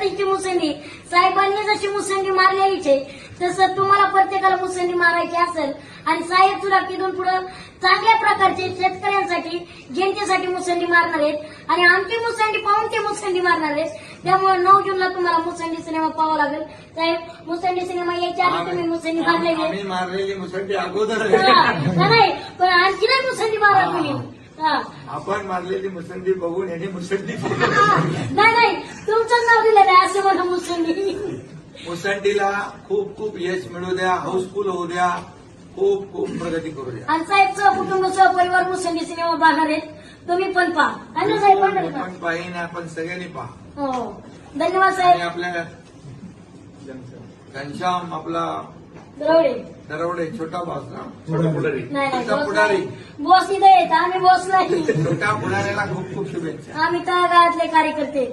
त्याची मुसंडी साहेबांनी जशी मुसंडी मारलेलीच आहे तसं तुम्हाला प्रत्येकाला मुसंडी मारायची असेल आणि साहेब सुद्धा तिथून पुढे चांगल्या प्रकारचे शेतकऱ्यांसाठी जनतेसाठी मुसंडी मारणार आहेत आणि आमची मुसंडी पाहून ते मुसंडी मारणार आहेत. त्यामुळे 9 जूनला तुम्हाला मुसंडी सिनेमा पाहावा लागेल. साहेब मुसंडी सिनेमा यायच्या आधी तुम्ही मुसंडी मारलेली आम्ही मारलेली मुसंडी अगोदर नाही पण आणखी नाही मुसंडी मारा तुम्ही. आपण मारलेली मुसंडी बघून याने मुसंडी नाही तुमचंच नाव दिलेलं आहे असं मला मुसंडी. मुसंडीला खूप खूप यश मिळू द्या, हाऊसफुल होऊ द्या, खूप खूप प्रगती करू द्या. आणि साहेब सहकुटुंब सहपरिवार मुसंडी सिनेमा पाहणार आहेत. तुम्ही पण पहा. आणि साहेब आपण पाहिन, आपण सगळ्यांनी पहा. हो धन्यवाद आणि साहेब. आपल्या घनश्याम आपला दरवडे दरवडे छोटा बॉस ना, नाही छोटा पुढारी, बॉस इथे येत आम्ही बॉस नाही. छोट्या पुढाऱ्याला खूप खूप शुभेच्छा. आम्ही तळागाळातले कार्यकर्ते.